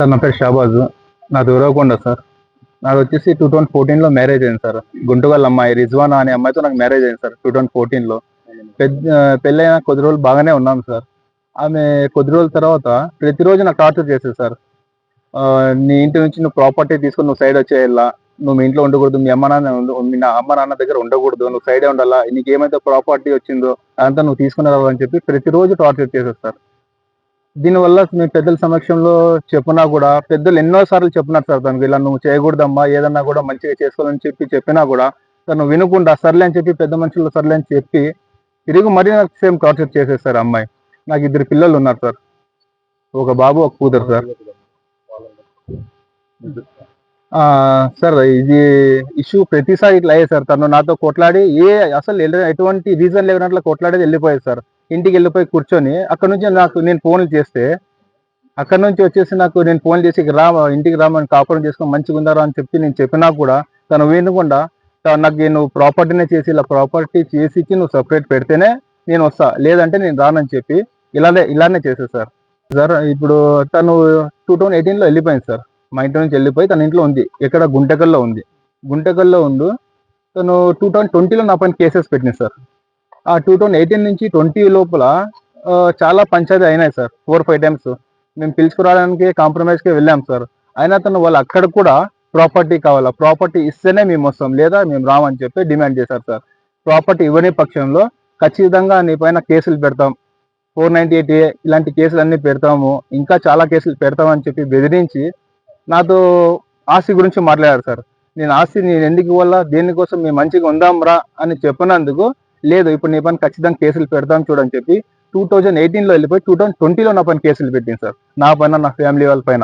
Sir నా పేరు షాబాజ్. నాది ఉరవకొండ సార్. నాది వచ్చేసి 2014లో మ్యారేజ్ అయింది సార్. గుంటుగల్ అమ్మాయి రిజ్వానా అనే అమ్మాయితో నాకు మ్యారేజ్ అయింది సార్ 2014లో. పెళ్ళైన కొద్ది రోజులు బాగానే ఉన్నాం సార్. ఆమె కొద్ది రోజుల తర్వాత ప్రతిరోజు నాకు టార్చర్ చేసేది సార్. నీ ఇంటి నుంచి నువ్వు ప్రాపర్టీ తీసుకొని నువ్వు సైడ్ వచ్చేయాలా, నువ్వు మీ ఇంట్లో ఉండకూడదు, మీ అమ్మ నాన్న దగ్గర ఉండకూడదు, నువ్వు సైడే ఉండాలా, నీకు ఏమైతే ప్రాపర్టీ వచ్చిందో అదంతా నువ్వు తీసుకుని రావాలని చెప్పి ప్రతిరోజు టార్చర్ చేసేది సార్. దీనివల్ల మేము పెద్దల సమక్షంలో చెప్పినా కూడా, పెద్దలు ఎన్నో సార్లు చెప్పినారు సార్ తనకు, ఇలా నువ్వు చేయకూడదమ్మా, ఏదన్నా కూడా మంచిగా చేసుకోవాలని చెప్పినా కూడా తను వినకుండా సర్లే అని చెప్పి, పెద్ద మనుషులు సర్లే అని చెప్పి తిరిగి మరీ నాకు సేమ్ టార్చర్ చేసేది సార్ అమ్మాయి. నాకు 2 పిల్లలు ఉన్నారు సార్, ఒక బాబు ఒక కూతురు సార్. సార్ ఇది ఇష్యూ ప్రతిసారి ఇట్లా అయ్యేది సార్. తను నాతో కొట్లాడి అసలు ఎటువంటి రీజన్ లేనట్లు కొట్లాడేది వెళ్ళిపోయేది సార్. ఇంటికి వెళ్ళిపోయి కూర్చొని అక్కడ నుంచి నేను ఫోన్లు చేస్తే, అక్కడ నుంచి వచ్చేసి నేను ఫోన్ చేసి ఇంటికి రామని కాపురం చేసుకొని మంచిగా ఉందారా అని చెప్పి నేను చెప్పినా కూడా తను వినకుండా, నాకు నువ్వు ప్రాపర్టీనే చేసి ఇలా ప్రాపర్టీ చేసి నువ్వు సపరేట్ పెడితేనే నేను వస్తా, లేదంటే నేను రానని చెప్పి ఇలానే చేసేది సార్. ఇప్పుడు తను 2018లో వెళ్ళిపోయింది సార్. మా ఇంటి నుంచి వెళ్ళిపోయి తన ఇంట్లో ఉంది, ఎక్కడ గుంటకల్లో ఉంది. గుంటకల్లో ఉండు తను 2020లో నా పైన కేసెస్ పెట్టింది సార్. ఆ 2018 నుంచి 20 లోపల చాలా పంచాయతీ అయినాయి సార్. 4-5 టైమ్స్ మేము పిలుచుకురావడానికి కాంప్రమైజ్కి వెళ్ళాం సార్. అయినా తను వాళ్ళు అక్కడ కూడా ప్రాపర్టీ కావాలా, ప్రాపర్టీ ఇస్తేనే మేము వస్తాం, లేదా మేము రామని చెప్పి డిమాండ్ చేశారు సార్. ప్రాపర్టీ ఇవ్వని పక్షంలో ఖచ్చితంగా నీ పైన కేసులు పెడతాం, 498A ఇలాంటి కేసులు అన్నీ పెడతాము, ఇంకా చాలా కేసులు పెడతామని చెప్పి బెదిరించి నాతో ఆస్తి గురించి మాట్లాడారు సార్. నేను ఎందుకు ఇవ్వాలా, దేనికోసం మేము మంచిగా ఉందాం రా అని చెప్పినందుకు, లేదు ఇప్పుడు నీ పైన ఖచ్చితంగా కేసులు పెడతాం చూడని చెప్పి 2018లో వెళ్ళిపోయి 2020లో నా పైన కేసులు పెట్టింది సార్. నా పైన, నా ఫ్యామిలీ వాళ్ళ పైన.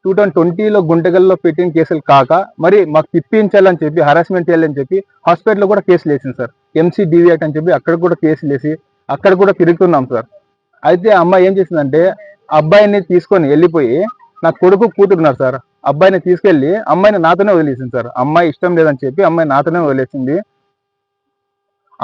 2020లో గుంటగల్లో పెట్టిన కేసులు కాక మరి మాకు తిప్పించాలని చెప్పి, హరాస్మెంట్ చేయాలని చెప్పి హాస్పిటల్లో కూడా కేసులు వేసింది సార్. MCDV యాక్ట్ అని చెప్పి అక్కడ కూడా కేసులు వేసి అక్కడ కూడా తిరుగుతున్నాం సార్. అయితే అమ్మాయి ఏం చేసిందంటే, అబ్బాయిని తీసుకొని వెళ్ళిపోయి, నా కొడుకు కూతురున్నారు సార్, అబ్బాయిని తీసుకెళ్లి అమ్మాయిని నాతోనే వదిలేసింది సార్. అమ్మాయి ఇష్టం లేదని చెప్పి అమ్మాయి నాతోనే వదిలేసింది.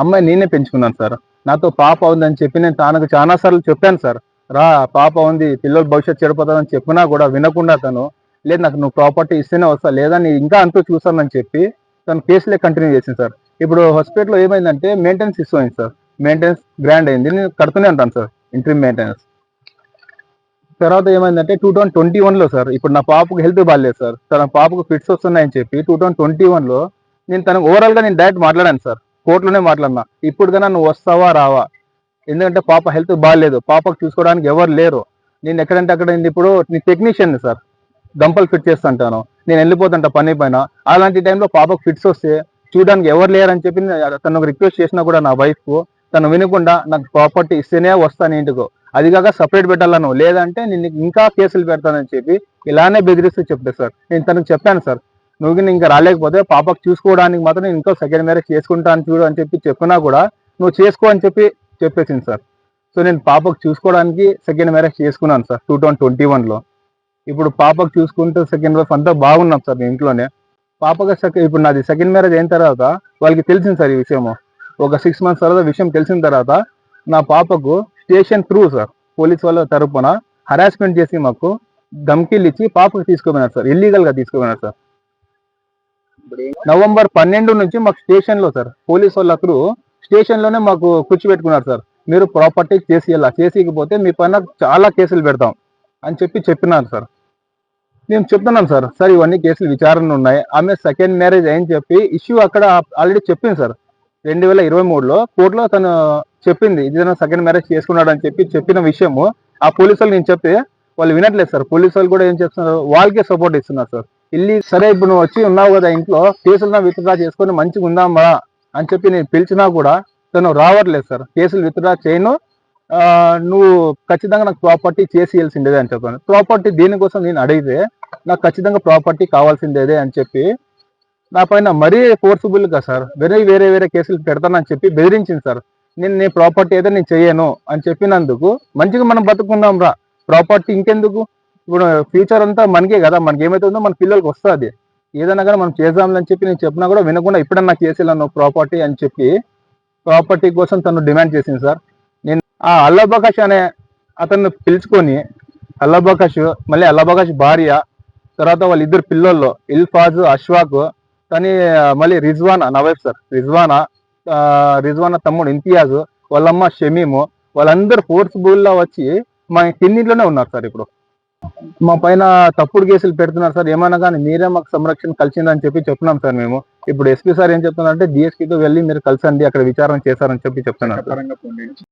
అమ్మాయి నేనే పెంచుకున్నాను సార్. నాతో పాప ఉందని చెప్పి నేను తనకు చాలా సార్లు చెప్పాను సార్, రా పాప ఉంది, పిల్లల భవిష్యత్తు చెడిపోతుందని చెప్పినా కూడా వినకుండా తను, లేదు నాకు నువ్వు ప్రాపర్టీ ఇస్తేనే వస్తా, లేదా నీ ఇంకా అంటూ చూస్తానని చెప్పి తను కేసులే కంటిన్యూ చేసింది సార్. ఇప్పుడు హాస్పిటల్లో ఏమైందంటే మెయింటెనెన్స్ ఇష్యూ అయింది సార్. మెయింటెనెన్స్ గ్రాండ్ అయింది, నేను కడుతూనే ఉంటాను సార్ ఇంట్రీమ్ మెయింటెనెన్స్. తర్వాత ఏమైందంటే 2021లో సార్, ఇప్పుడు నా పాపకు హెల్త్ బాగాలేదు సార్, తన పాపకు ఫిట్స్ వస్తున్నాయని చెప్పి 2021లో నేను తనకు ఓవరాల్గా నేను డైరెక్ట్ మాట్లాడాను సార్, కోర్టులోనే మాట్లాడినా, ఇప్పుడు కన్నా నువ్వు వస్తావా రావా, ఎందుకంటే పాప హెల్త్ బాగాలేదు, పాపకు చూసుకోవడానికి ఎవరు లేరు, నేను ఎక్కడంటే అక్కడ ఇప్పుడు నీ టెక్నీషియన్ సార్, గంపలు ఫిట్ చేస్తుంటాను, నేను వెళ్ళిపోతుంటా పని పైన. అలాంటి టైంలో పాపకు ఫిట్స్ వస్తే చూడడానికి ఎవరు లేరని చెప్పి తను రిక్వెస్ట్ చేసినా కూడా నా వైఫ్ తను వినకుండా, నాకు ప్రాపర్టీ ఇస్తేనే వస్తాను ఇంటికి, అది కాక సపరేట్ పెట్టాలను, లేదంటే నేను ఇంకా కేసులు పెడతానని చెప్పి ఇలానే బెదిరిస్తూ చెప్తే సార్. నేను తనకు చెప్పాను సార్, నువ్వు ఇంకా రాలేకపోతే పాపకు చూసుకోవడానికి మాత్రం నేను ఇంకో సెకండ్ మ్యారేజ్ చేసుకుంటాను చూడు అని చెప్పి చెప్పినా కూడా నువ్వు చేసుకో అని చెప్పేసింది సార్. సో నేను పాపకు చూసుకోవడానికి సెకండ్ మ్యారేజ్ చేసుకున్నాను సార్ 2021లో. ఇప్పుడు పాపకు చూసుకుంటూ సెకండ్ వైఫ్ అంతా బాగున్నాం సార్ నేను ఇంట్లోనే. పాపకు ఇప్పుడు నాది సెకండ్ మ్యారేజ్ అయిన తర్వాత వాళ్ళకి తెలిసింది సార్ ఈ విషయము. ఒక 6 months తర్వాత విషయం తెలిసిన తర్వాత నా పాపకు స్టేషన్ త్రూ సార్, పోలీస్ వాళ్ళ తరపున హరాస్మెంట్ చేసి మాకు ధమ్కీలు ఇచ్చి పాపకు తీసుకుపోయినారు సార్, ఇల్లీగల్గా తీసుకుపోయినారు సార్. నవంబర్ 12 నుంచి మాకు స్టేషన్లో సార్, పోలీస్ వాళ్ళకు స్టేషన్లోనే మాకు కూర్చోబెట్టుకున్నారు సార్, మీరు ప్రాపర్టీ చేసికపోతే మీ పైన చాలా కేసులు పెడతాం అని చెప్పినారు సార్. మేము చెప్తున్నాం సార్, ఇవన్నీ కేసులు విచారణ ఉన్నాయి, ఆమె సెకండ్ మ్యారేజ్ అని చెప్పి ఇష్యూ అక్కడ ఆల్రెడీ చెప్పింది సార్. 2023లో కోర్టులో తను చెప్పింది, ఇది సెకండ్ మ్యారేజ్ చేసుకున్నాడు అని చెప్పిన విషయము ఆ పోలీసు వాళ్ళు నేను చెప్తే వాళ్ళు వినట్లేదు సార్. పోలీసు వాళ్ళు కూడా ఏం చేస్తున్నారు, వాళ్ళకే సపోర్ట్ ఇస్తున్నారు సార్. సరే ఇప్పుడు నువ్వు వచ్చి ఉన్నావు కదా ఇంట్లో, కేసులు విత్డ్రా చేసుకొని మంచిగా ఉందామా అని చెప్పి నేను పిలిచినా కూడా తను రావట్లేదు సార్. కేసులు విత్డ్రా చేయను, నువ్వు ఖచ్చితంగా నాకు ప్రాపర్టీ చేసి ఇవ్వాల్సిందేదే అని చెప్పాను. ప్రాపర్టీ దీనికోసం నేను అడిగితే నాకు ఖచ్చితంగా ప్రాపర్టీ కావాల్సిందేదే అని చెప్పి నా పైన మరీ ఫోర్సుబుల్గా సార్ వేరే కేసులు పెడతానని చెప్పి బెదిరించింది సార్. నేను ప్రాపర్టీ అయితే నేను చెయ్యను అని చెప్పినందుకు, మంచిగా మనం బతుకుందాం రా, ప్రాపర్టీ ఇంకెందుకు, ఇప్పుడు ఫ్యూచర్ అంతా మనకే కదా, మనకి ఏమైతే ఉందో మన పిల్లలకి వస్తుంది, ఏదైనా కానీ మనం చేద్దామని చెప్పి నేను చెప్పినా కూడా వినకుండా ఇప్పుడన్నా చేసేలాను ప్రాపర్టీ అని చెప్పి ప్రాపర్టీ కోసం తను డిమాండ్ చేసింది సార్. నేను ఆ అల్లాబకాష్ అనే అతన్ని పిలుచుకొని అల్లాబకాష్, మళ్ళీ అల్లాబకాష్ భార్య, తర్వాత వాళ్ళ ఇద్దరు పిల్లోళ్ళు ఇల్ఫాజ్, అష్వాక్, కానీ మళ్ళీ రిజ్వానా నా వైఫ్ సార్, రిజ్వానా తమ్ముడు ఇంతియాజ్, వాళ్ళమ్మ షమీము, వాళ్ళందరూ ఫోర్స్ఫుల్గా వచ్చి మా కిందింట్లోనే ఉన్నారు సార్. ఇప్పుడు మా పైన తప్పుడు కేసులు పెడుతున్నారు సార్. ఏమన్నా కానీ మీరే మాకు సంరక్షణ కలిసిందని చెప్పి చెప్తున్నాం సార్. మేము ఇప్పుడు ఎస్పీ సార్ ఏం చెప్తున్నారంటే డిఎస్పీతో వెళ్ళి మీరు కలిసండి, అక్కడ విచారణ చేశారని చెప్పి చెప్తున్నారు.